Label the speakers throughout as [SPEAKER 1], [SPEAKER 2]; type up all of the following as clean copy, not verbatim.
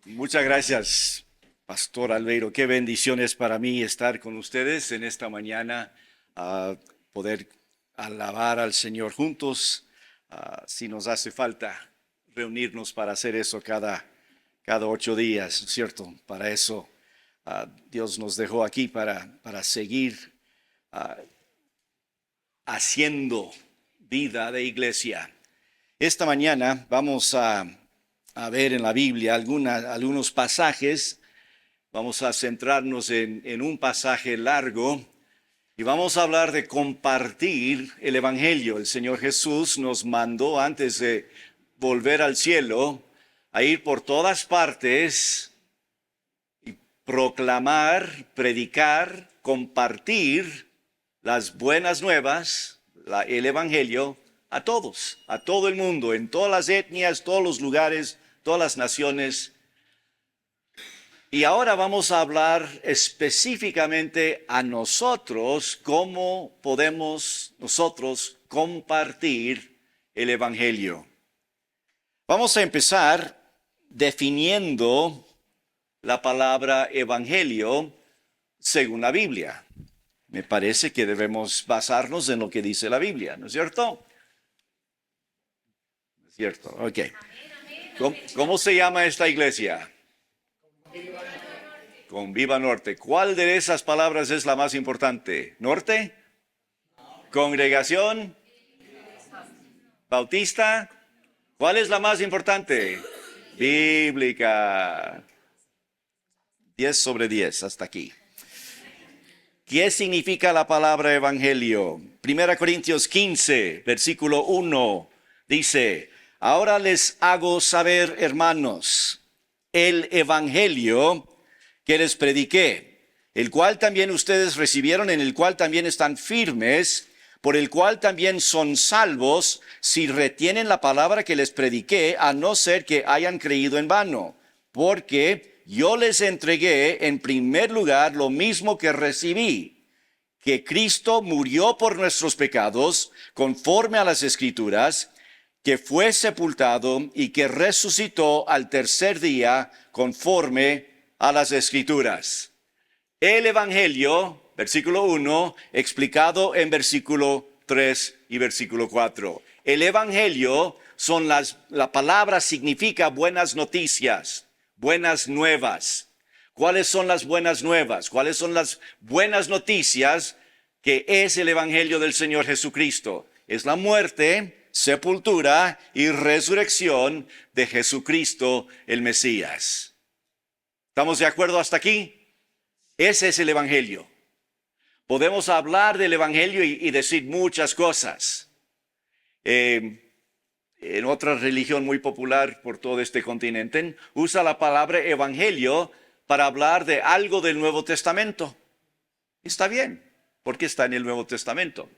[SPEAKER 1] Muchas gracias, Pastor Albeiro. Qué bendición es para mí estar con ustedes en esta mañana, poder alabar al Señor juntos. Si nos hace falta reunirnos para hacer eso cada 8 días, ¿no es cierto? Para eso Dios nos dejó aquí para seguir haciendo vida de iglesia. Esta mañana vamos a ver en la Biblia algunos pasajes. Vamos a centrarnos en un pasaje largo y vamos a hablar de compartir el Evangelio. El Señor Jesús nos mandó antes de volver al cielo a ir por todas partes y proclamar, predicar, compartir las buenas nuevas, el Evangelio, a todos, a todo el mundo, en todas las etnias, todos los lugares, todas las naciones. Y ahora vamos a hablar específicamente a nosotros, cómo podemos nosotros compartir el Evangelio. Vamos a empezar definiendo la palabra Evangelio según la Biblia. Me parece que debemos basarnos en lo que dice la Biblia, ¿no es cierto? ¿No es cierto? Ok. ¿Cómo se llama esta iglesia? Con Viva Norte. ¿Cuál de esas palabras es la más importante? ¿Norte? ¿Congregación? ¿Bautista? ¿Cuál es la más importante? Bíblica. 10 sobre 10, hasta aquí. ¿Qué significa la palabra evangelio? 1 Corintios 15, versículo 1, dice: ahora les hago saber, hermanos, el evangelio que les prediqué, el cual también ustedes recibieron, en el cual también están firmes, por el cual también son salvos, si retienen la palabra que les prediqué, a no ser que hayan creído en vano. Porque yo les entregué en primer lugar lo mismo que recibí, que Cristo murió por nuestros pecados, conforme a las Escrituras, que fue sepultado y que resucitó al tercer día, conforme a las Escrituras. El Evangelio, versículo 1, explicado en versículo 3 y versículo 4. El Evangelio la palabra significa buenas noticias, buenas nuevas. ¿Cuáles son las buenas nuevas? ¿Cuáles son las buenas noticias que es el Evangelio del Señor Jesucristo? Es la muerte, sepultura y resurrección de Jesucristo el Mesías. ¿Estamos de acuerdo hasta aquí? Ese es el Evangelio. Podemos hablar del Evangelio y decir muchas cosas. En otra religión muy popular por todo este continente, usa la palabra Evangelio para hablar de algo del Nuevo Testamento. Está bien, porque está en el Nuevo Testamento.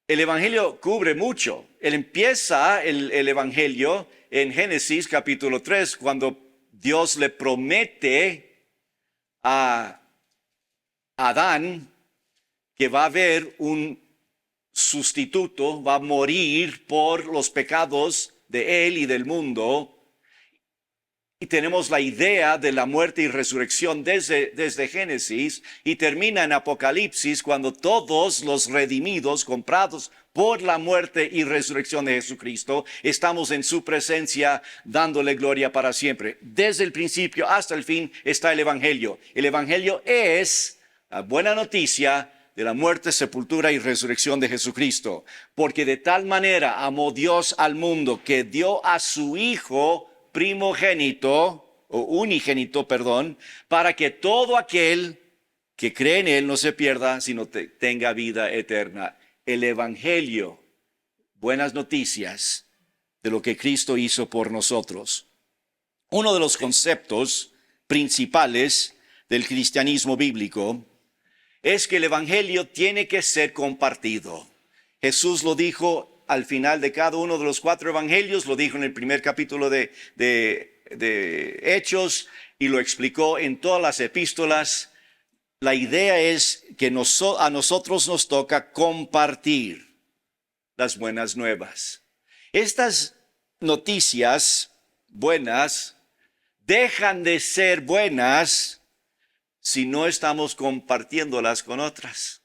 [SPEAKER 1] El Evangelio cubre mucho. Empieza el Evangelio en Génesis capítulo 3, cuando Dios le promete a Adán que va a haber un sustituto, va a morir por los pecados de él y del mundo. Y tenemos la idea de la muerte y resurrección desde Génesis, y termina en Apocalipsis, cuando todos los redimidos, comprados por la muerte y resurrección de Jesucristo, estamos en su presencia dándole gloria para siempre. Desde el principio hasta el fin está el Evangelio. El Evangelio es la buena noticia de la muerte, sepultura y resurrección de Jesucristo. Porque de tal manera amó Dios al mundo que dio a su Hijo primogénito, o unigénito, para que todo aquel que cree en Él no se pierda, sino tenga vida eterna. El Evangelio, buenas noticias de lo que Cristo hizo por nosotros. Uno de los conceptos principales del cristianismo bíblico es que el Evangelio tiene que ser compartido. Jesús lo dijo al final de cada uno de los 4 evangelios, lo dijo en el primer capítulo de Hechos y lo explicó en todas las epístolas. La idea es que a nosotros nos toca compartir las buenas nuevas. Estas noticias buenas dejan de ser buenas si no estamos compartiéndolas con otras.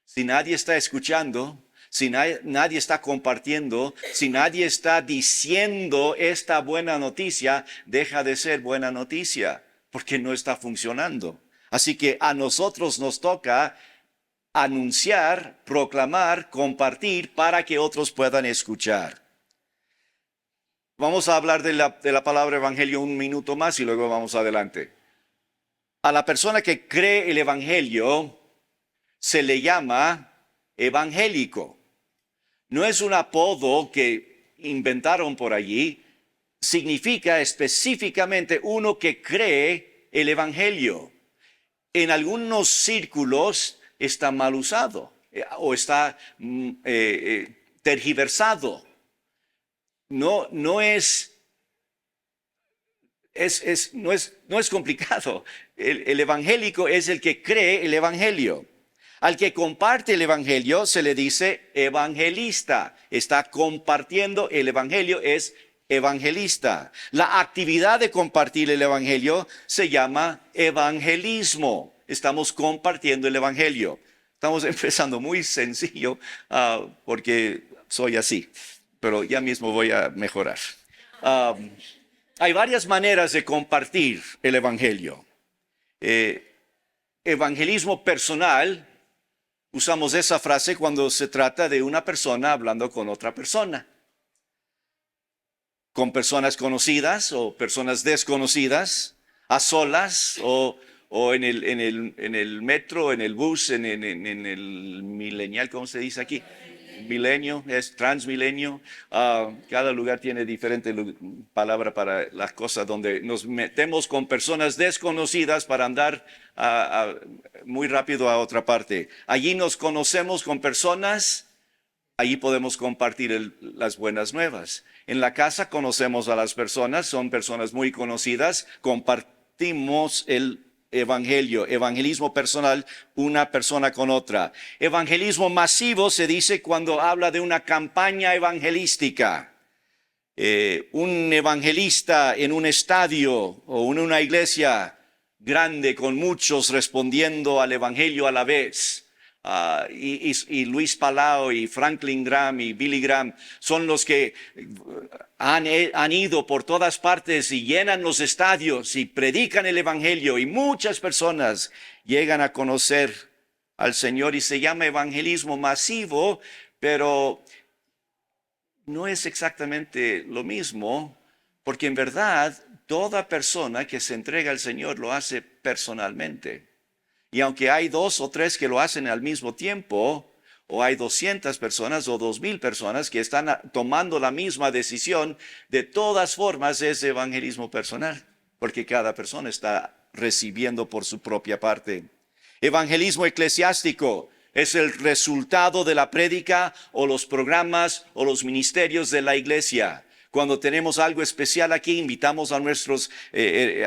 [SPEAKER 1] Si nadie está escuchando, si nadie está compartiendo, si nadie está diciendo esta buena noticia, deja de ser buena noticia porque no está funcionando. Así que a nosotros nos toca anunciar, proclamar, compartir para que otros puedan escuchar. Vamos a hablar de la palabra evangelio un minuto más y luego vamos adelante. A la persona que cree el evangelio se le llama evangélico. No es un apodo que inventaron por allí, significa específicamente uno que cree el evangelio. En algunos círculos está mal usado o está tergiversado. No es complicado. El evangélico es el que cree el evangelio. Al que comparte el evangelio se le dice evangelista. Está compartiendo el evangelio, es evangelista. La actividad de compartir el evangelio se llama evangelismo. Estamos compartiendo el evangelio. Estamos empezando muy sencillo porque soy así, pero ya mismo voy a mejorar. Hay varias maneras de compartir el evangelio. Evangelismo personal. Usamos esa frase cuando se trata de una persona hablando con otra persona. Con personas conocidas o personas desconocidas, a solas o en el metro, en el bus, en el millennial, ¿cómo se dice aquí? Milenio, es transmilenio. Cada lugar tiene diferente palabra para las cosas donde nos metemos con personas desconocidas para andar muy rápido a otra parte. Allí nos conocemos con personas, allí podemos compartir las buenas nuevas. En la casa conocemos a las personas, son personas muy conocidas, compartimos el evangelio, evangelismo personal, una persona con otra. Evangelismo masivo se dice cuando habla de una campaña evangelística. Un evangelista en un estadio o en una iglesia grande con muchos respondiendo al evangelio a la vez. Y Luis Palau y Franklin Graham y Billy Graham son los que han ido por todas partes y llenan los estadios y predican el evangelio y muchas personas llegan a conocer al Señor y se llama evangelismo masivo, pero no es exactamente lo mismo porque en verdad toda persona que se entrega al Señor lo hace personalmente. Y aunque hay 2 o 3 que lo hacen al mismo tiempo, o hay 200 personas o 2000 personas que están tomando la misma decisión, de todas formas es evangelismo personal, porque cada persona está recibiendo por su propia parte. Evangelismo eclesiástico es el resultado de la prédica o los programas o los ministerios de la iglesia. Cuando tenemos algo especial aquí, invitamos a nuestros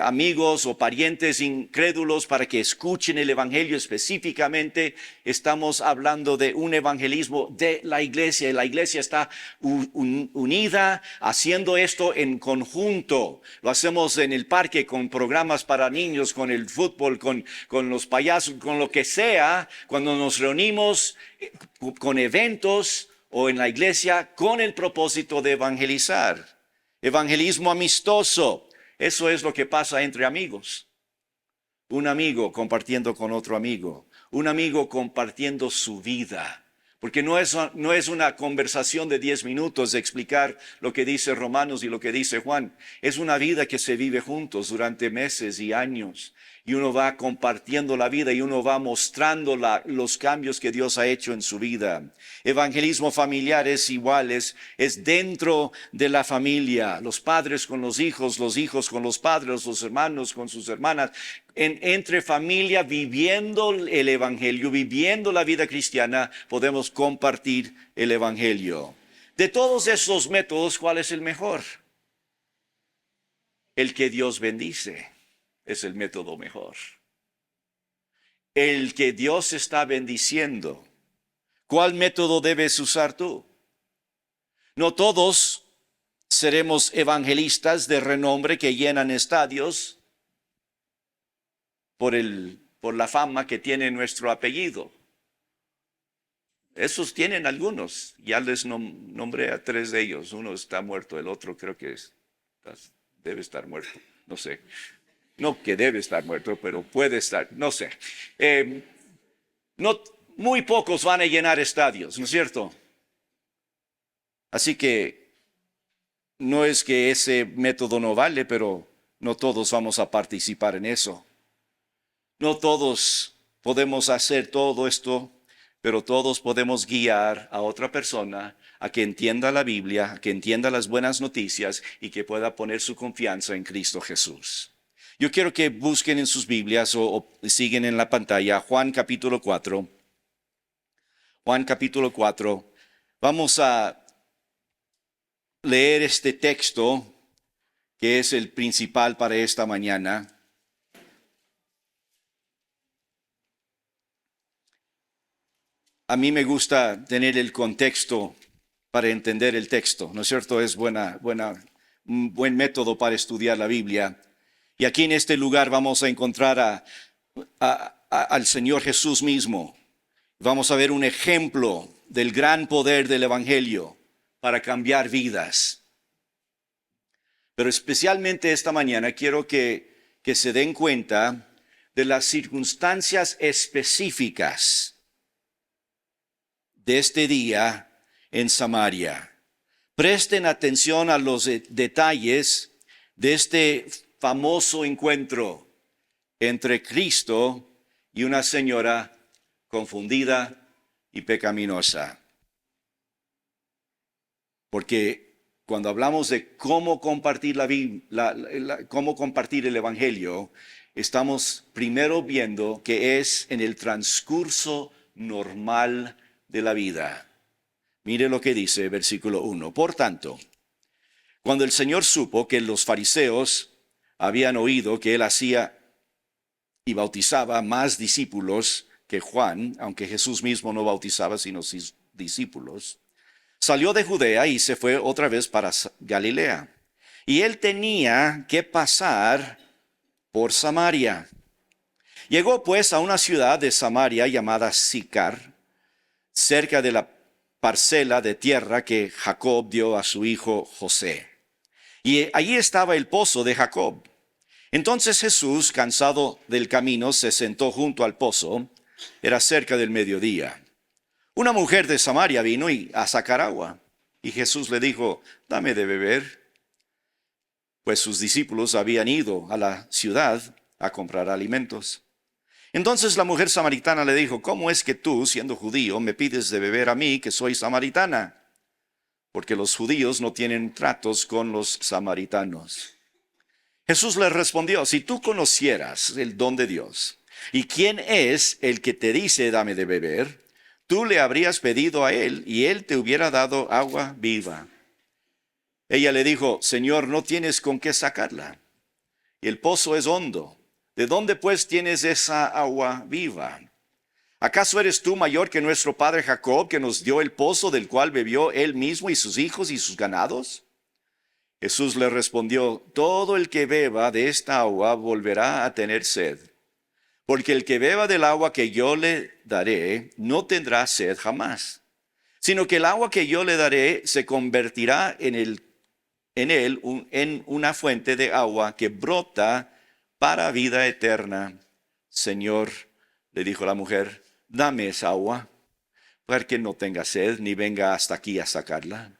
[SPEAKER 1] amigos o parientes incrédulos para que escuchen el evangelio específicamente. Estamos hablando de un evangelismo de la iglesia. Y la iglesia está unida haciendo esto en conjunto. Lo hacemos en el parque con programas para niños, con el fútbol, con los payasos, con lo que sea. Cuando nos reunimos con eventos o en la iglesia con el propósito de evangelizar. Evangelismo amistoso, eso es lo que pasa entre amigos. Un amigo compartiendo con otro amigo, un amigo compartiendo su vida. Porque no es una conversación de 10 minutos de explicar lo que dice Romanos y lo que dice Juan. Es una vida que se vive juntos durante meses y años. Y uno va compartiendo la vida y uno va mostrando los cambios que Dios ha hecho en su vida. Evangelismo familiar es igual, es dentro de la familia. Los padres con los hijos con los padres, los hermanos con sus hermanas. Entre familia, viviendo el evangelio, viviendo la vida cristiana, podemos compartir el evangelio. De todos esos métodos, ¿cuál es el mejor? El que Dios bendice. Es el método mejor. El que Dios está bendiciendo. ¿Cuál método debes usar tú? No todos seremos evangelistas de renombre que llenan estadios por la fama que tiene nuestro apellido. Esos tienen algunos. Ya les nombré a 3 de ellos. Uno está muerto, el otro creo que debe estar muerto. No sé. No que debe estar muerto, pero puede estar. No sé. Muy pocos van a llenar estadios, ¿no es cierto? Así que no es que ese método no vale, pero no todos vamos a participar en eso. No todos podemos hacer todo esto, pero todos podemos guiar a otra persona a que entienda la Biblia, a que entienda las buenas noticias y que pueda poner su confianza en Cristo Jesús. Yo quiero que busquen en sus Biblias o siguen en la pantalla Juan capítulo 4. Juan capítulo 4. Vamos a leer este texto que es el principal para esta mañana. A mí me gusta tener el contexto para entender el texto, ¿no es cierto? Es un buen método para estudiar la Biblia. Y aquí en este lugar vamos a encontrar al Señor Jesús mismo. Vamos a ver un ejemplo del gran poder del Evangelio para cambiar vidas. Pero especialmente esta mañana quiero que se den cuenta de las circunstancias específicas de este día en Samaria. Presten atención a los detalles de este famoso encuentro entre Cristo y una señora confundida y pecaminosa. Porque cuando hablamos de cómo compartir cómo compartir el Evangelio, estamos primero viendo que es en el transcurso normal de la vida. Mire lo que dice versículo 1. Por tanto, cuando el Señor supo que los fariseos habían oído que él hacía y bautizaba más discípulos que Juan, aunque Jesús mismo no bautizaba sino sus discípulos, salió de Judea y se fue otra vez para Galilea. Y él tenía que pasar por Samaria. Llegó pues a una ciudad de Samaria llamada Sicar, cerca de la parcela de tierra que Jacob dio a su hijo José. Y allí estaba el pozo de Jacob. Entonces Jesús, cansado del camino, se sentó junto al pozo. Era cerca del mediodía. Una mujer de Samaria vino a sacar agua. Y Jesús le dijo, dame de beber. Pues sus discípulos habían ido a la ciudad a comprar alimentos. Entonces la mujer samaritana le dijo, ¿cómo es que tú, siendo judío, me pides de beber a mí, que soy samaritana? Porque los judíos no tienen tratos con los samaritanos. Jesús le respondió, si tú conocieras el don de Dios, y quién es el que te dice, dame de beber, tú le habrías pedido a él, y él te hubiera dado agua viva. Ella le dijo, Señor, no tienes con qué sacarla, y el pozo es hondo. ¿De dónde pues tienes esa agua viva? ¿Acaso eres tú mayor que nuestro padre Jacob, que nos dio el pozo del cual bebió él mismo y sus hijos y sus ganados? Jesús le respondió, todo el que beba de esta agua volverá a tener sed, porque el que beba del agua que yo le daré no tendrá sed jamás, sino que el agua que yo le daré se convertirá en una fuente de agua que brota para vida eterna. Señor, le dijo la mujer, dame esa agua, para que no tenga sed ni venga hasta aquí a sacarla.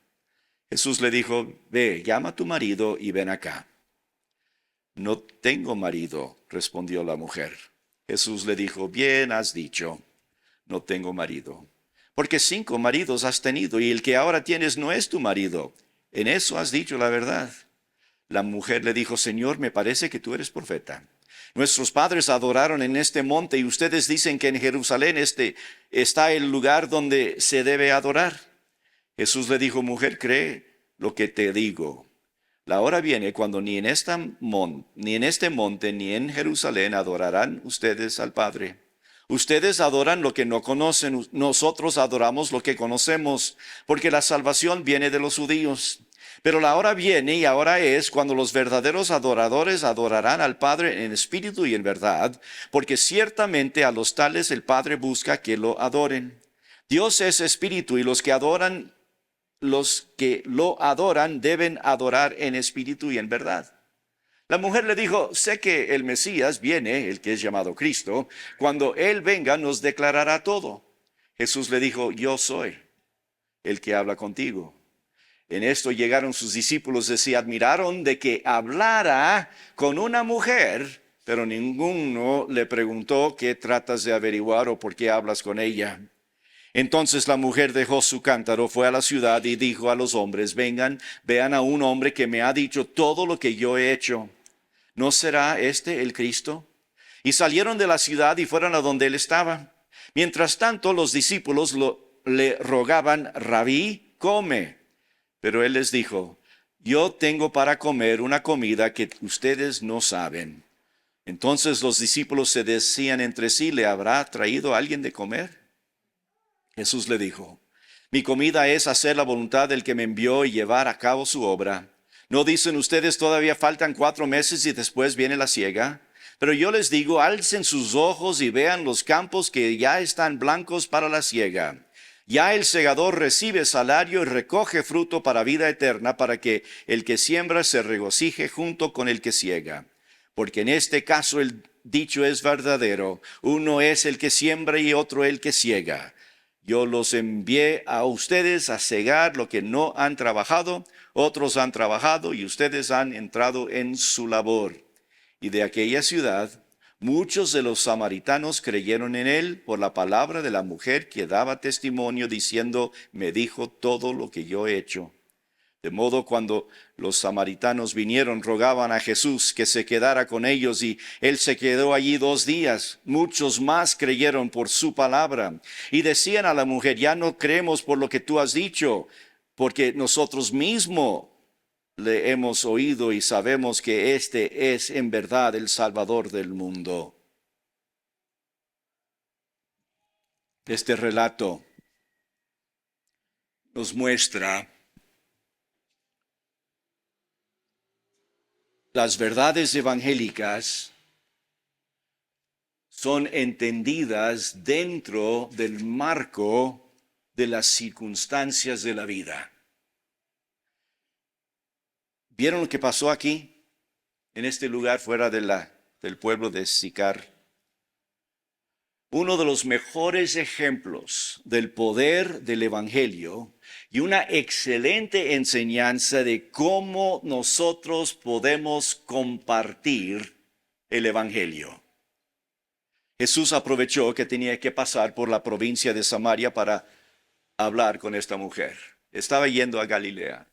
[SPEAKER 1] Jesús le dijo, ve, llama a tu marido y ven acá. No tengo marido, respondió la mujer. Jesús le dijo, bien has dicho, no tengo marido, porque 5 maridos has tenido y el que ahora tienes no es tu marido. En eso has dicho la verdad. La mujer le dijo, Señor, me parece que tú eres profeta. Nuestros padres adoraron en este monte y ustedes dicen que en Jerusalén está el lugar donde se debe adorar. Jesús le dijo, mujer, cree lo que te digo. La hora viene cuando ni en este monte ni en Jerusalén adorarán ustedes al Padre. Ustedes adoran lo que no conocen, nosotros adoramos lo que conocemos, porque la salvación viene de los judíos. Pero la hora viene y ahora es cuando los verdaderos adoradores adorarán al Padre en espíritu y en verdad, porque ciertamente a los tales el Padre busca que lo adoren. Dios es espíritu y los que lo adoran deben adorar en espíritu y en verdad. La mujer le dijo, sé que el Mesías viene, el que es llamado Cristo, cuando Él venga nos declarará todo. Jesús le dijo, yo soy el que habla contigo. En esto llegaron sus discípulos y se admiraron de que hablara con una mujer, pero ninguno le preguntó qué tratas de averiguar o por qué hablas con ella. Entonces la mujer dejó su cántaro, fue a la ciudad y dijo a los hombres, vengan, vean a un hombre que me ha dicho todo lo que yo he hecho. ¿No será este el Cristo? Y salieron de la ciudad y fueron a donde él estaba. Mientras tanto los discípulos le rogaban, Rabí, come. Pero él les dijo, yo tengo para comer una comida que ustedes no saben. Entonces los discípulos se decían entre sí, ¿le habrá traído alguien de comer? Jesús le dijo, mi comida es hacer la voluntad del que me envió y llevar a cabo su obra. ¿No dicen ustedes todavía faltan 4 meses y después viene la siega? Pero yo les digo, alcen sus ojos y vean los campos que ya están blancos para la siega. Ya el segador recibe salario y recoge fruto para vida eterna, para que el que siembra se regocije junto con el que siega. Porque en este caso el dicho es verdadero, uno es el que siembra y otro el que siega. Yo los envié a ustedes a segar lo que no han trabajado, otros han trabajado y ustedes han entrado en su labor. Y de aquella ciudad, muchos de los samaritanos creyeron en él por la palabra de la mujer que daba testimonio diciendo, me dijo todo lo que yo he hecho. De modo cuando los samaritanos vinieron, rogaban a Jesús que se quedara con ellos y él se quedó allí 2 días. Muchos más creyeron por su palabra y decían a la mujer, ya no creemos por lo que tú has dicho, porque nosotros mismos le hemos oído y sabemos que este es en verdad el Salvador del mundo. Este relato nos muestra las verdades evangélicas son entendidas dentro del marco de las circunstancias de la vida. ¿Vieron lo que pasó aquí, en este lugar fuera del pueblo de Sicar? Uno de los mejores ejemplos del poder del Evangelio y una excelente enseñanza de cómo nosotros podemos compartir el Evangelio. Jesús aprovechó que tenía que pasar por la provincia de Samaria para hablar con esta mujer. Estaba yendo a Galilea.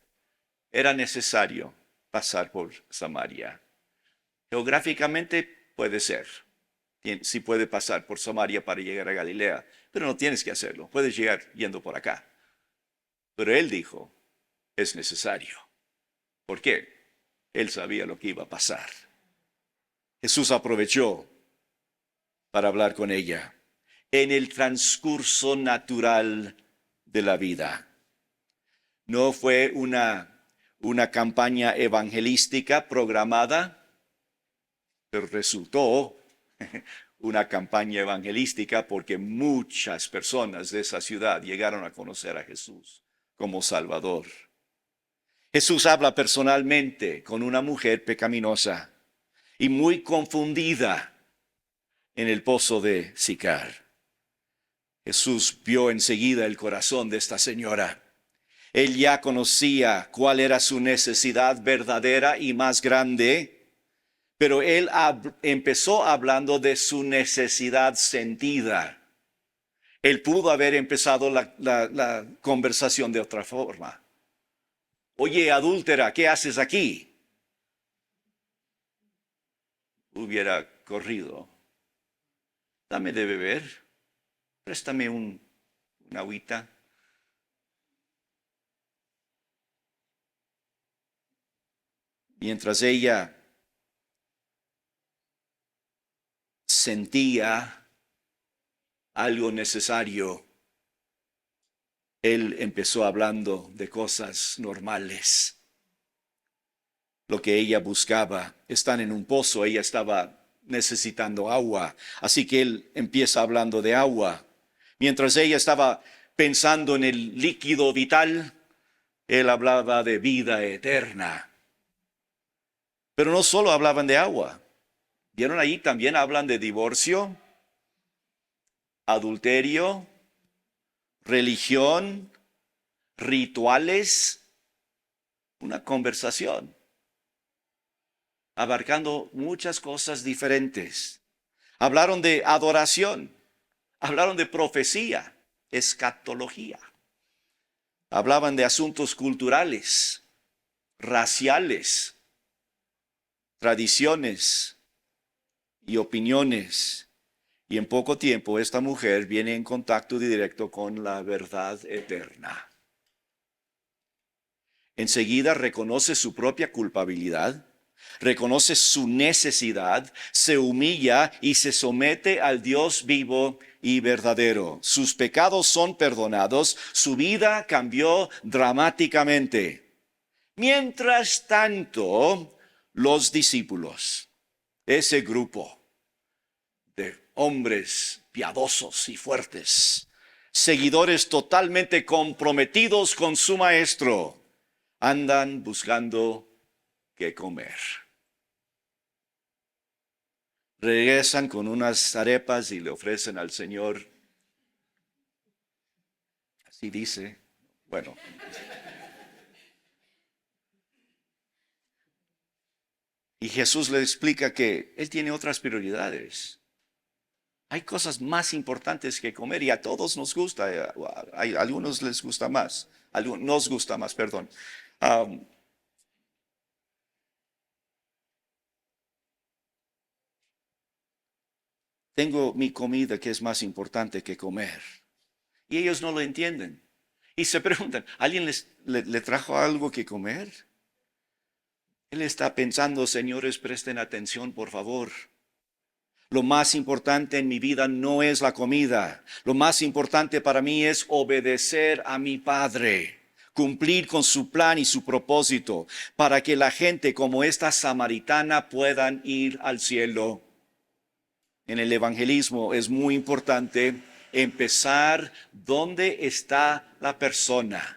[SPEAKER 1] Era necesario pasar por Samaria. Geográficamente puede ser. Sí puede pasar por Samaria para llegar a Galilea, pero no tienes que hacerlo. Puedes llegar yendo por acá. Pero él dijo, es necesario. ¿Por qué? Él sabía lo que iba a pasar. Jesús aprovechó para hablar con ella en el transcurso natural de la vida. No fue una campaña evangelística programada, pero resultó una campaña evangelística porque muchas personas de esa ciudad llegaron a conocer a Jesús como Salvador. Jesús habla personalmente con una mujer pecaminosa y muy confundida en el pozo de Sicar. Jesús vio enseguida el corazón de esta señora. Él ya conocía cuál era su necesidad verdadera y más grande, pero él empezó hablando de su necesidad sentida. Él pudo haber empezado la conversación de otra forma. Oye, adúltera, ¿qué haces aquí? Hubiera corrido. Dame de beber, préstame una agüita. Mientras ella sentía algo necesario, él empezó hablando de cosas normales. lo que ella buscaba. Están en un pozo, ella estaba necesitando agua, así que él empieza hablando de agua. Mientras ella estaba pensando en el líquido vital, él hablaba de vida eterna. Pero no solo hablaban de agua. ¿Vieron ahí? También hablan de divorcio, adulterio, religión, rituales, una conversación, abarcando muchas cosas diferentes. Hablaron de adoración, hablaron de profecía, escatología. Hablaban de asuntos culturales, raciales, tradiciones y opiniones. Y en poco tiempo esta mujer viene en contacto directo con la verdad eterna. Enseguida reconoce su propia culpabilidad, reconoce su necesidad, se humilla y se somete al Dios vivo y verdadero. Sus pecados son perdonados, su vida cambió dramáticamente. Mientras tanto, los discípulos, ese grupo de hombres piadosos y fuertes, seguidores totalmente comprometidos con su maestro, andan buscando qué comer. Regresan con unas arepas y le ofrecen al Señor. Así dice. Bueno. Y Jesús le explica que Él tiene otras prioridades. Hay cosas más importantes que comer y a todos nos gusta. A algunos les gusta más. Nos gusta más, perdón. Tengo mi comida que es más importante que comer. Y ellos no lo entienden. Y se preguntan, ¿alguien le trajo algo que comer? Él está pensando, señores, presten atención, por favor. Lo más importante en mi vida no es la comida. Lo más importante para mí es obedecer a mi Padre, cumplir con su plan y su propósito, para que la gente como esta samaritana puedan ir al cielo. En el evangelismo es muy importante empezar donde está la persona.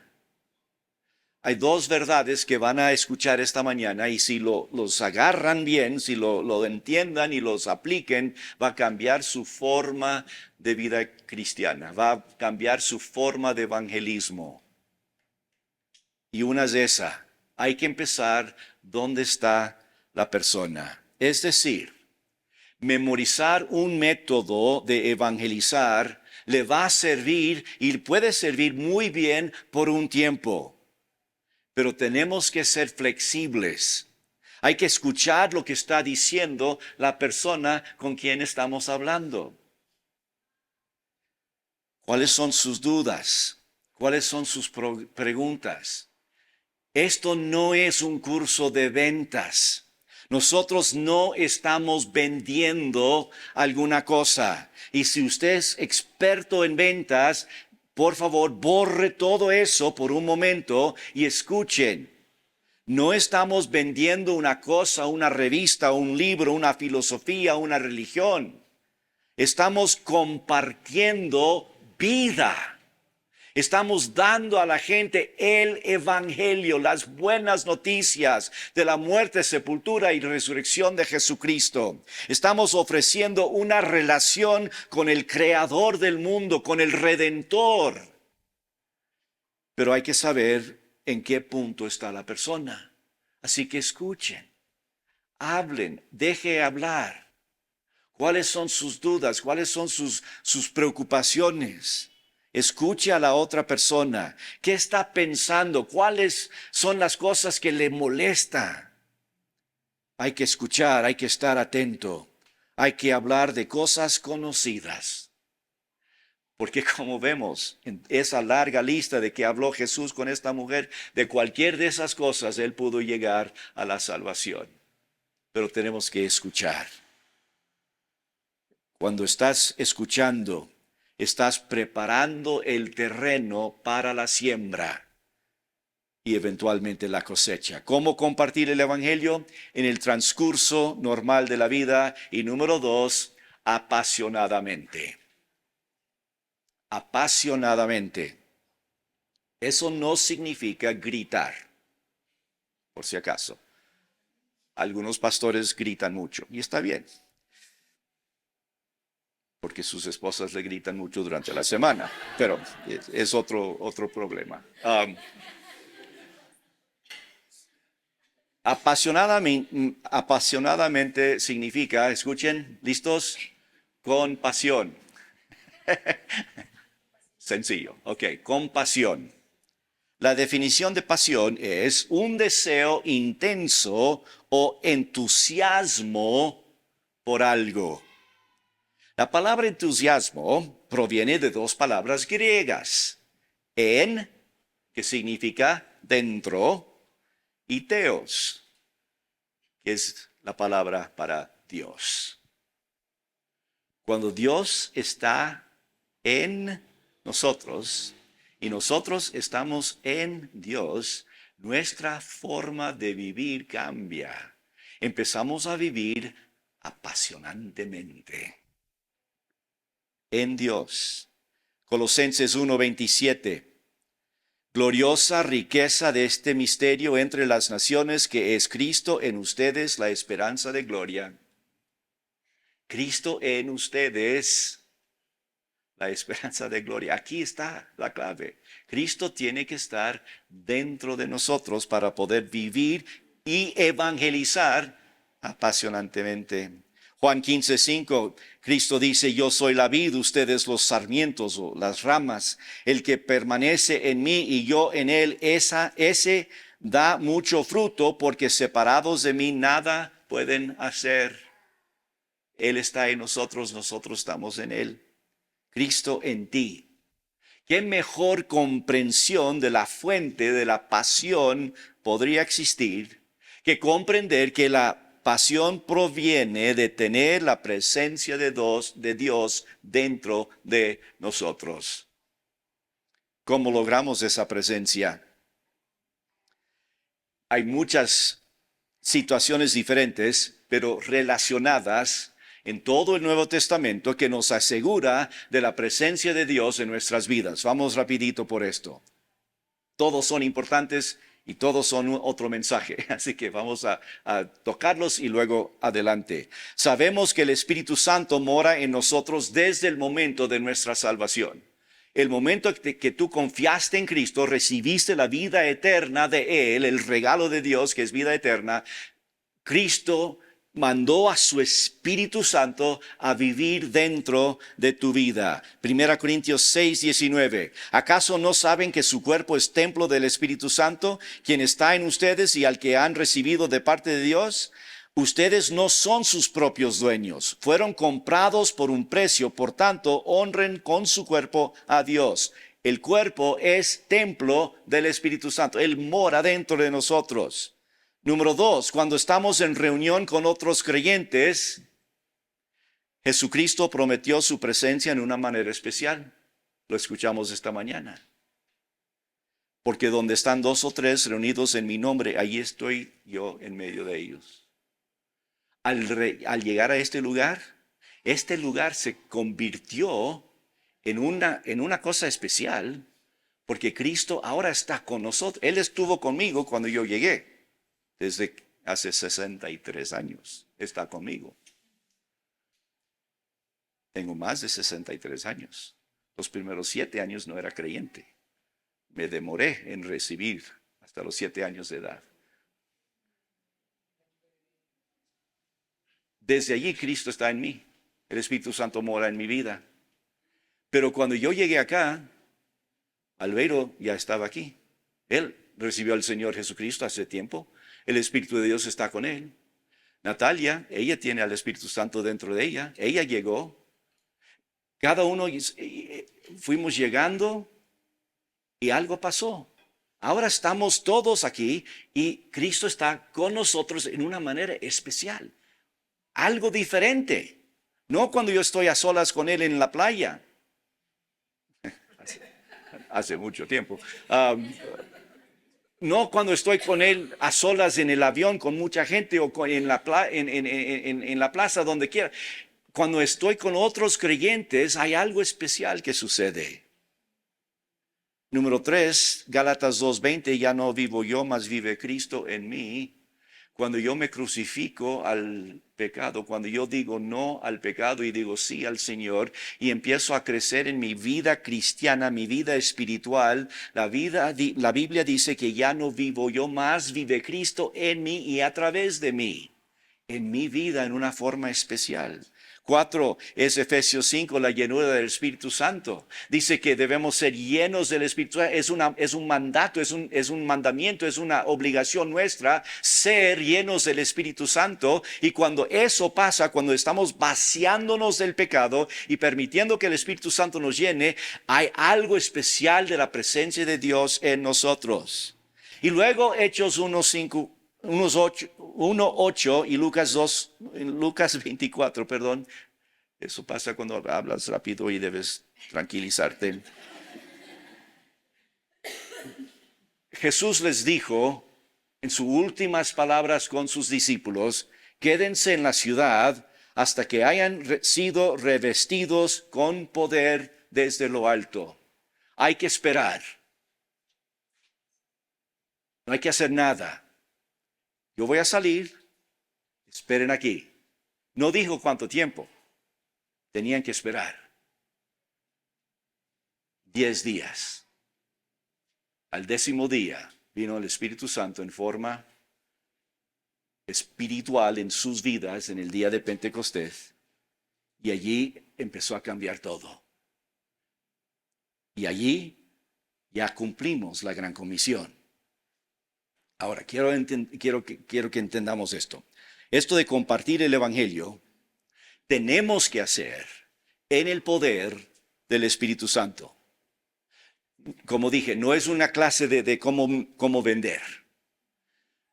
[SPEAKER 1] Hay dos verdades que van a escuchar esta mañana y si los agarran bien, si lo entiendan y los apliquen, va a cambiar su forma de vida cristiana, va a cambiar su forma de evangelismo. Y una es esa, hay que empezar donde está la persona. Es decir, memorizar un método de evangelizar le va a servir y puede servir muy bien por un tiempo. Pero tenemos que ser flexibles. Hay que escuchar lo que está diciendo la persona con quien estamos hablando. ¿Cuáles son sus dudas? ¿Cuáles son sus preguntas? Esto no es un curso de ventas. Nosotros no estamos vendiendo alguna cosa. Y si usted es experto en ventas, por favor, borre todo eso por un momento y escuchen. No estamos vendiendo una cosa, una revista, un libro, una filosofía, una religión. Estamos compartiendo vida. Estamos dando a la gente el evangelio, las buenas noticias de la muerte, sepultura y resurrección de Jesucristo. Estamos ofreciendo una relación con el creador del mundo, con el redentor. Pero hay que saber en qué punto está la persona. Así que escuchen, hablen, deje hablar. ¿Cuáles son sus dudas? ¿Cuáles son sus preocupaciones? Escuche a la otra persona. ¿Qué está pensando? ¿Cuáles son las cosas que le molestan? Hay que escuchar, hay que estar atento. Hay que hablar de cosas conocidas. Porque como vemos en esa larga lista de que habló Jesús con esta mujer, de cualquier de esas cosas él pudo llegar a la salvación. Pero tenemos que escuchar. Cuando estás escuchando, estás preparando el terreno para la siembra. y eventualmente la cosecha. ¿Cómo compartir el Evangelio? En el transcurso normal de la vida. Y número 2, apasionadamente. Apasionadamente. Eso no significa gritar, por si acaso. Algunos pastores gritan mucho, y está bien, porque sus esposas le gritan mucho durante la semana, pero es otro problema. Apasionadamente significa, escuchen, ¿listos? Con pasión. Sencillo, ok, con pasión. La definición de pasión es un deseo intenso o entusiasmo por algo. La palabra entusiasmo proviene de dos palabras griegas. En, que significa dentro, y teos, que es la palabra para Dios. Cuando Dios está en nosotros y nosotros estamos en Dios, nuestra forma de vivir cambia. Empezamos a vivir apasionantemente en Dios. Colosenses 1:27. Gloriosa riqueza de este misterio entre las naciones, que es Cristo en ustedes, la esperanza de gloria. Cristo en ustedes, la esperanza de gloria. Aquí está la clave. Cristo tiene que estar dentro de nosotros para poder vivir y evangelizar apasionantemente. Juan 15:5, Cristo dice, yo soy la vid, ustedes los sarmientos o las ramas. El que permanece en mí y yo en él, ese da mucho fruto, porque separados de mí nada pueden hacer. Él está en nosotros, nosotros estamos en él. Cristo en ti. ¿Qué mejor comprensión de la fuente de la pasión podría existir que comprender que la pasión proviene de tener la presencia de Dios dentro de nosotros? ¿Cómo logramos esa presencia? Hay muchas situaciones diferentes, pero relacionadas en todo el Nuevo Testamento, que nos asegura de la presencia de Dios en nuestras vidas. Vamos rapidito por esto. Todos son importantes y todos son otro mensaje, así que vamos a tocarlos y luego adelante. Sabemos que el Espíritu Santo mora en nosotros desde el momento de nuestra salvación. El momento que tú confiaste en Cristo, recibiste la vida eterna de Él, el regalo de Dios que es vida eterna. Cristo mandó a su Espíritu Santo a vivir dentro de tu vida. 1 Corintios 6:19. ¿Acaso no saben que su cuerpo es templo del Espíritu Santo, quien está en ustedes y al que han recibido de parte de Dios? Ustedes no son sus propios dueños, fueron comprados por un precio, por tanto, honren con su cuerpo a Dios. El cuerpo es templo del Espíritu Santo, Él mora dentro de nosotros. Número 2, cuando estamos en reunión con otros creyentes, Jesucristo prometió su presencia en una manera especial. Lo escuchamos esta mañana. Porque donde están 2 o 3 reunidos en mi nombre, allí estoy yo en medio de ellos. Al llegar a este lugar se convirtió en una cosa especial, porque Cristo ahora está con nosotros. Él estuvo conmigo cuando yo llegué. Desde hace 63 años está conmigo. Tengo más de 63 años. Los primeros 7 años no era creyente. Me demoré en recibir hasta los 7 años de edad. Desde allí Cristo está en mí. El Espíritu Santo mora en mi vida. Pero cuando yo llegué acá, Albeiro ya estaba aquí. Él recibió al Señor Jesucristo hace tiempo. El Espíritu de Dios está con él. Natalia, ella tiene al Espíritu Santo dentro de ella. Ella llegó. Cada uno fuimos llegando y algo pasó. Ahora estamos todos aquí y Cristo está con nosotros en una manera especial. Algo diferente. No cuando yo estoy a solas con Él en la playa. Hace mucho tiempo. No cuando estoy con Él a solas en el avión con mucha gente o en la plaza, donde quiera. Cuando estoy con otros creyentes, hay algo especial que sucede. Número 3, Gálatas 2:20, ya no vivo yo, mas vive Cristo en mí. Cuando yo me crucifico al pecado, cuando yo digo no al pecado y digo sí al Señor y empiezo a crecer en mi vida cristiana, mi vida espiritual, la Biblia dice que ya no vivo yo, más vive Cristo en mí y a través de mí, en mi vida en una forma especial. 4 es Efesios 5, la llenura del Espíritu Santo. Dice que debemos ser llenos del Espíritu Santo. Es un mandato, es un mandamiento, es una obligación nuestra ser llenos del Espíritu Santo. Y cuando eso pasa, cuando estamos vaciándonos del pecado y permitiendo que el Espíritu Santo nos llene, hay algo especial de la presencia de Dios en nosotros. Y luego Hechos 1:8 y Lucas 24, perdón. Eso pasa cuando hablas rápido y debes tranquilizarte. Jesús les dijo en sus últimas palabras con sus discípulos: quédense en la ciudad hasta que hayan sido revestidos con poder desde lo alto. Hay que esperar. No hay que hacer nada. Yo voy a salir, esperen aquí. No dijo cuánto tiempo. Tenían que esperar. 10 días. Al 10º día vino el Espíritu Santo en forma espiritual en sus vidas en el día de Pentecostés. Y allí empezó a cambiar todo. Y allí ya cumplimos la gran comisión. Ahora, quiero que entendamos esto. Esto de compartir el Evangelio, tenemos que hacer en el poder del Espíritu Santo. Como dije, no es una clase de cómo vender.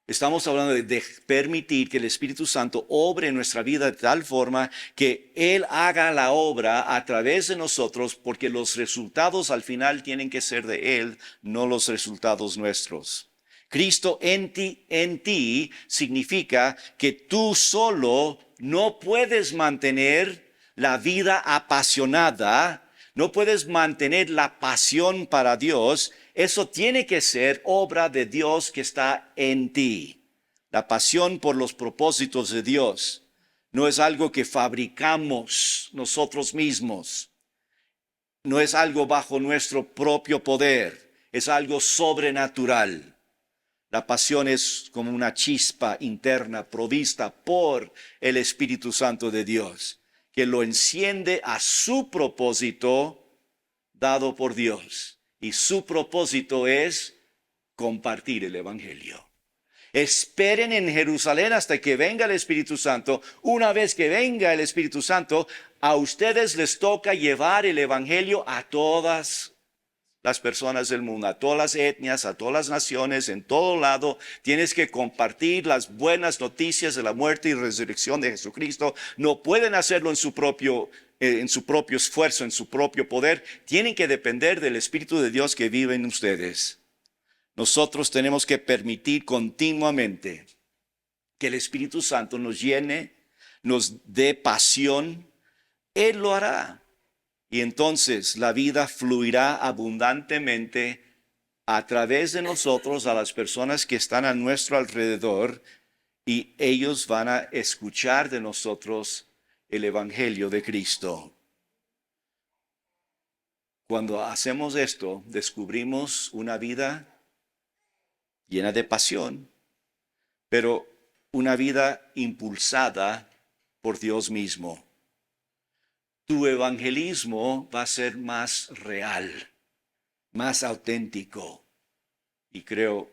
[SPEAKER 1] Estamos hablando de permitir que el Espíritu Santo obre en nuestra vida de tal forma que Él haga la obra a través de nosotros, porque los resultados al final tienen que ser de Él, no los resultados nuestros. Cristo en ti significa que tú solo no puedes mantener la vida apasionada, no puedes mantener la pasión para Dios. Eso tiene que ser obra de Dios que está en ti. La pasión por los propósitos de Dios no es algo que fabricamos nosotros mismos. No es algo bajo nuestro propio poder. Es algo sobrenatural. La pasión es como una chispa interna provista por el Espíritu Santo de Dios, que lo enciende a su propósito dado por Dios. Y su propósito es compartir el Evangelio. Esperen en Jerusalén hasta que venga el Espíritu Santo. Una vez que venga el Espíritu Santo, a ustedes les toca llevar el Evangelio a todas las personas del mundo, a todas las etnias, a todas las naciones, en todo lado. Tienes que compartir las buenas noticias de la muerte y resurrección de Jesucristo. No pueden hacerlo en su propio esfuerzo, en su propio poder. Tienen que depender del Espíritu de Dios que vive en ustedes. Nosotros tenemos que permitir continuamente que el Espíritu Santo nos llene, nos dé pasión. Él lo hará. Y entonces la vida fluirá abundantemente a través de nosotros a las personas que están a nuestro alrededor, y ellos van a escuchar de nosotros el Evangelio de Cristo. Cuando hacemos esto, descubrimos una vida llena de pasión, pero una vida impulsada por Dios mismo. Tu evangelismo va a ser más real, más auténtico y creo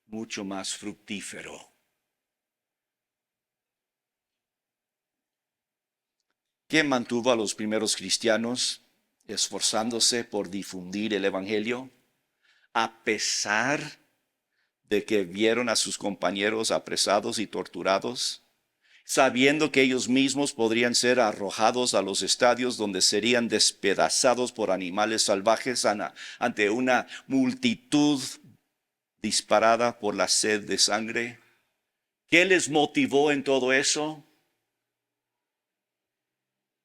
[SPEAKER 1] mucho más fructífero. ¿Qué mantuvo a los primeros cristianos esforzándose por difundir el evangelio? A pesar de que vieron a sus compañeros apresados y torturados, sabiendo que ellos mismos podrían ser arrojados a los estadios donde serían despedazados por animales salvajes ante una multitud disparada por la sed de sangre. ¿Qué les motivó en todo eso?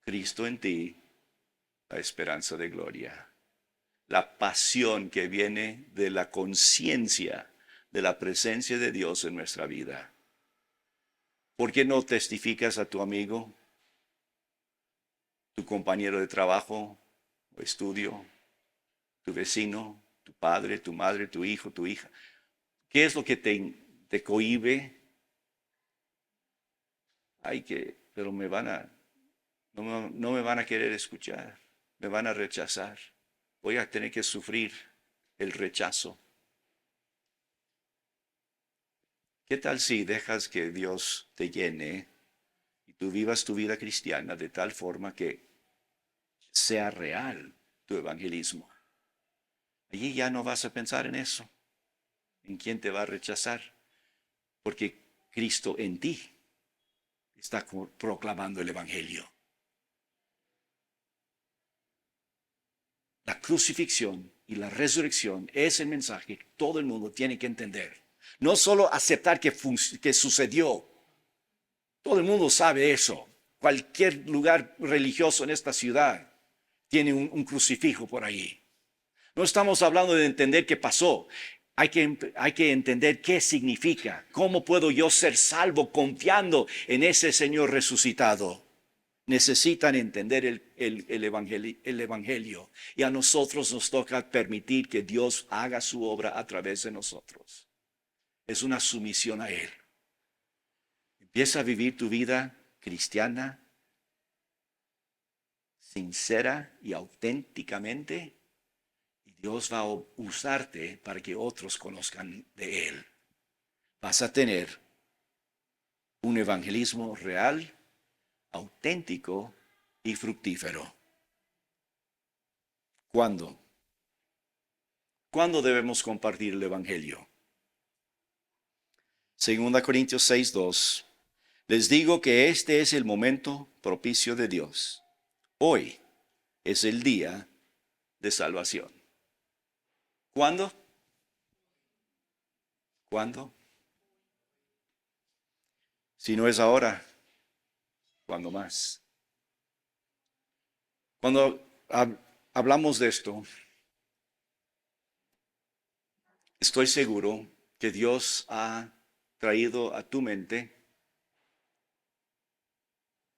[SPEAKER 1] Cristo en ti, la esperanza de gloria. La pasión que viene de la conciencia de la presencia de Dios en nuestra vida. ¿Por qué no testificas a tu amigo, tu compañero de trabajo o estudio, tu vecino, tu padre, tu madre, tu hijo, tu hija? ¿Qué es lo que te cohíbe? Pero no me van a querer escuchar, me van a rechazar. Voy a tener que sufrir el rechazo. ¿Qué tal si dejas que Dios te llene y tú vivas tu vida cristiana de tal forma que sea real tu evangelismo? Allí ya no vas a pensar en eso, en quién te va a rechazar, porque Cristo en ti está proclamando el evangelio. La crucifixión y la resurrección es el mensaje que todo el mundo tiene que entender. No solo aceptar que sucedió. Todo el mundo sabe eso. Cualquier lugar religioso en esta ciudad tiene un crucifijo por ahí. No estamos hablando de entender qué pasó. Hay que entender qué significa. ¿Cómo puedo yo ser salvo confiando en ese Señor resucitado? Necesitan entender el evangelio. Y a nosotros nos toca permitir que Dios haga su obra a través de nosotros. Es una sumisión a Él. Empieza a vivir tu vida cristiana, sincera y auténticamente. Y Dios va a usarte para que otros conozcan de Él. Vas a tener un evangelismo real, auténtico y fructífero. ¿Cuándo? ¿Cuándo debemos compartir el evangelio? 2 Corintios 6:2. Les digo que este es el momento propicio de Dios. Hoy es el día de salvación. ¿Cuándo? ¿Cuándo? Si no es ahora, ¿cuándo más? Cuando hablamos de esto, estoy seguro que Dios ha traído a tu mente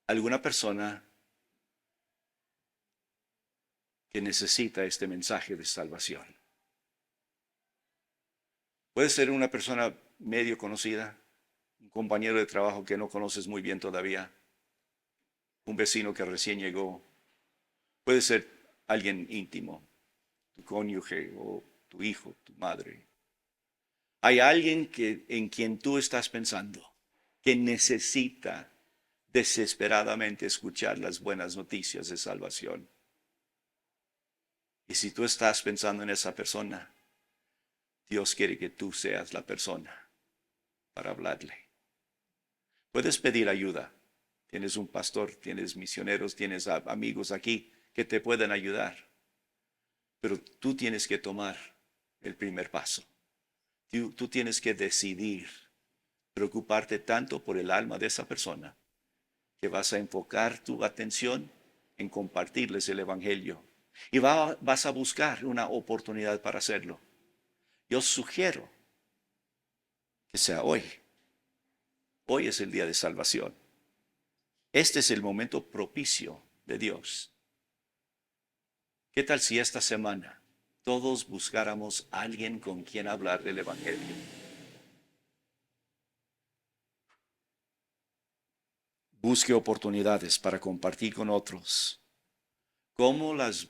[SPEAKER 1] alguna persona que necesita este mensaje de salvación. Puede ser una persona medio conocida, un compañero de trabajo que no conoces muy bien todavía, un vecino que recién llegó. Puede ser alguien íntimo, tu cónyuge o tu hijo, tu madre. Hay alguien en quien tú estás pensando que necesita desesperadamente escuchar las buenas noticias de salvación. Y si tú estás pensando en esa persona, Dios quiere que tú seas la persona para hablarle. Puedes pedir ayuda. Tienes un pastor, tienes misioneros, tienes amigos aquí que te pueden ayudar. Pero tú tienes que tomar el primer paso. Tú tienes que decidir preocuparte tanto por el alma de esa persona que vas a enfocar tu atención en compartirles el evangelio. Y vas a buscar una oportunidad para hacerlo. Yo sugiero que sea hoy. Hoy es el día de salvación. Este es el momento propicio de Dios. ¿Qué tal si esta semana todos buscáramos a alguien con quien hablar del evangelio? Busque oportunidades para compartir con otros cómo las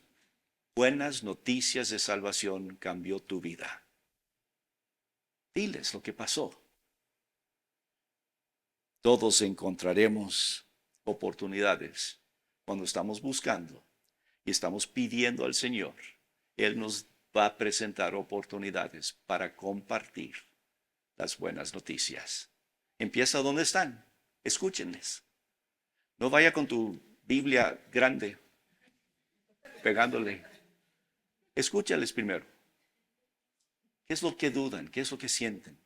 [SPEAKER 1] buenas noticias de salvación cambió tu vida. Diles lo que pasó. Todos encontraremos oportunidades cuando estamos buscando y estamos pidiendo al Señor. Él nos va a presentar oportunidades para compartir las buenas noticias. Empieza donde están. Escúchenles. No vaya con tu Biblia grande pegándole. Escúchales primero. ¿Qué es lo que dudan? ¿Qué es lo que sienten?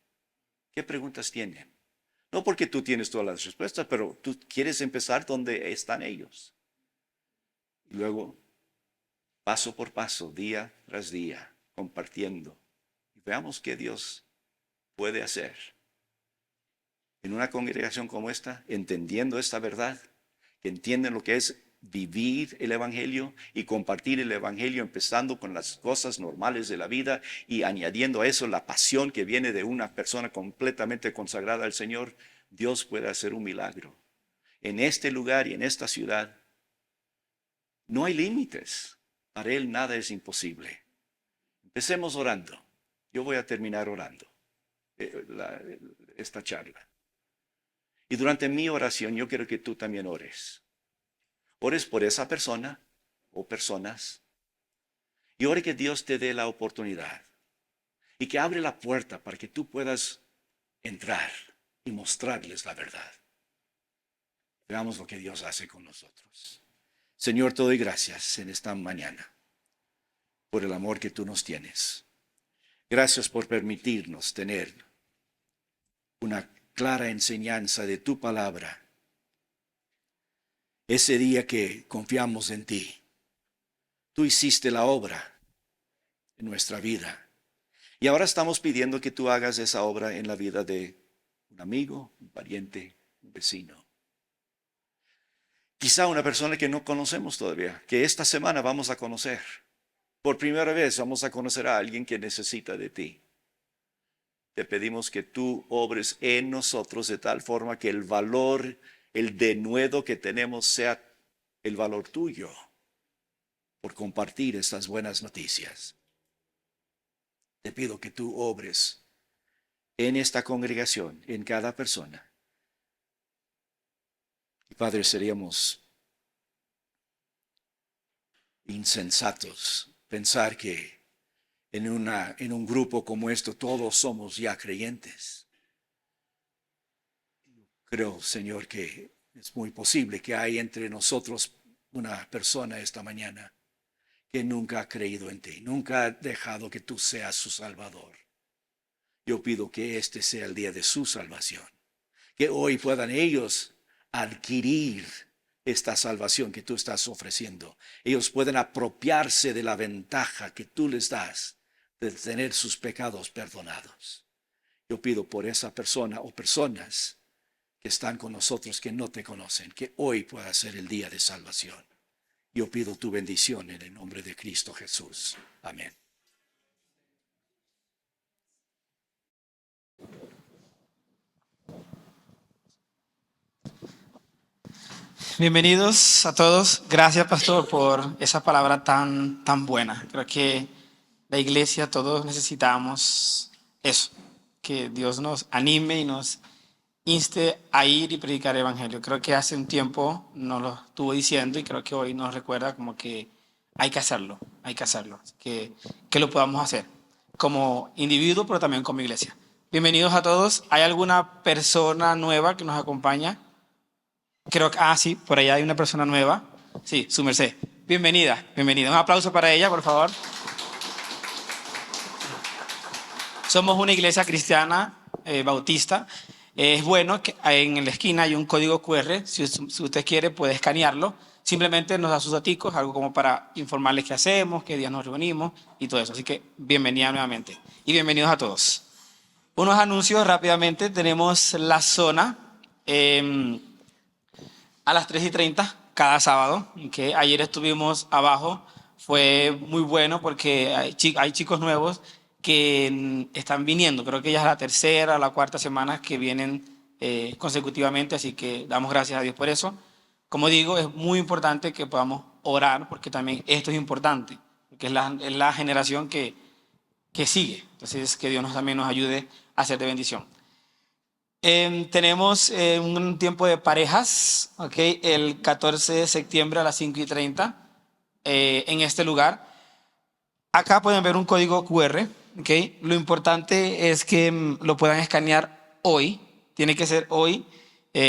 [SPEAKER 1] ¿Qué preguntas tienen? No porque tú tienes todas las respuestas, pero tú quieres empezar donde están ellos. Y luego, paso por paso, día tras día, compartiendo. Y veamos qué Dios puede hacer. En una congregación como esta, entendiendo esta verdad, que entienden lo que es vivir el Evangelio y compartir el Evangelio, empezando con las cosas normales de la vida y añadiendo a eso la pasión que viene de una persona completamente consagrada al Señor, Dios puede hacer un milagro. En este lugar y en esta ciudad no hay límites. Para Él nada es imposible. Empecemos orando. Yo voy a terminar orando esta charla. Y durante mi oración yo quiero que tú también ores. Ores por esa persona o personas. Y ore que Dios te dé la oportunidad. Y que abre la puerta para que tú puedas entrar y mostrarles la verdad. Veamos lo que Dios hace con nosotros. Señor, te doy gracias en esta mañana por el amor que tú nos tienes. Gracias por permitirnos tener una clara enseñanza de tu palabra. Ese día que confiamos en ti, tú hiciste la obra en nuestra vida. Y ahora estamos pidiendo que tú hagas esa obra en la vida de un amigo, un pariente, un vecino. Quizá una persona que no conocemos todavía, que esta semana vamos a conocer. Por primera vez vamos a conocer a alguien que necesita de ti. Te pedimos que tú obres en nosotros de tal forma que el valor, el denuedo que tenemos sea el valor tuyo por compartir estas buenas noticias. Te pido que tú obres en esta congregación, en cada persona. Y Padre, seríamos insensatos pensar que en un grupo como esto todos somos ya creyentes. Creo, Señor, que es muy posible que hay entre nosotros una persona esta mañana que nunca ha creído en ti, nunca ha dejado que tú seas su Salvador. Yo pido que este sea el día de su salvación, que hoy puedan ellos adquirir esta salvación que tú estás ofreciendo. Ellos pueden apropiarse de la ventaja que tú les das de tener sus pecados perdonados. Yo pido por esa persona o personas que están con nosotros que no te conocen, que hoy pueda ser el día de salvación. Yo pido tu bendición en el nombre de Cristo Jesús. Amén.
[SPEAKER 2] Bienvenidos a todos. Gracias, pastor, por esa palabra tan buena. Creo que la iglesia, todos necesitamos eso, que Dios nos anime y nos inste a ir y predicar el evangelio. Creo que hace un tiempo nos lo estuvo diciendo y creo que hoy nos recuerda como que hay que hacerlo, que lo podamos hacer como individuo, pero también como iglesia. Bienvenidos a todos. ¿Hay alguna persona nueva que nos acompaña? Creo que, sí, por allá hay una persona nueva. Sí, su merced. Bienvenida. Un aplauso para ella, por favor. Somos una iglesia cristiana bautista. Es bueno que en la esquina hay un código QR. Si usted quiere, puede escanearlo. Simplemente nos da sus daticos, algo como para informarles qué hacemos, qué días nos reunimos y todo eso. Así que bienvenida nuevamente. Y bienvenidos a todos. Unos anuncios rápidamente. Tenemos la zona a las 3:30 cada sábado, que ayer estuvimos abajo. Fue muy bueno porque hay chicos nuevos que están viniendo. Creo que ya es la tercera o la cuarta semana que vienen consecutivamente, así que damos gracias a Dios por eso. Como digo, es muy importante que podamos orar porque también esto es importante, porque es la generación que sigue. Entonces, que Dios también nos ayude a ser de bendición. Tenemos un tiempo de parejas, ¿okay? El 14 de septiembre a las 5:30 en este lugar. Acá pueden ver un código QR, ¿okay? Lo importante es que lo puedan escanear hoy. Tiene que ser hoy,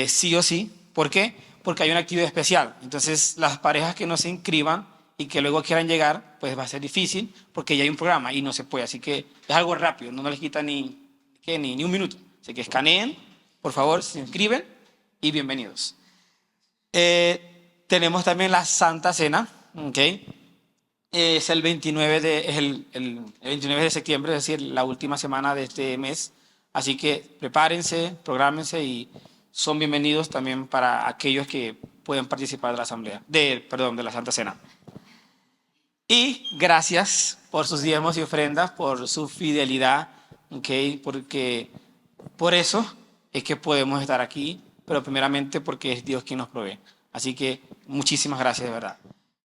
[SPEAKER 2] sí o sí. ¿Por qué? Porque hay una actividad especial. Entonces, las parejas que no se inscriban y y que luego quieran llegar, pues va a ser difícil porque ya hay un programa y no se puede. Así que es algo rápido, no les quita ni un minuto. Así que escaneen, por favor, se inscriben y bienvenidos. Tenemos también la Santa Cena, ¿ok? Es el 29 el 29 de septiembre, es decir, la última semana de este mes. Así que prepárense, prográmense y son bienvenidos también para aquellos que pueden participar de la asamblea, de la Santa Cena. Y gracias por sus diezmos y ofrendas, por su fidelidad, ¿ok? Porque por eso es que podemos estar aquí, pero primeramente porque es Dios quien nos provee. Así que muchísimas gracias de verdad.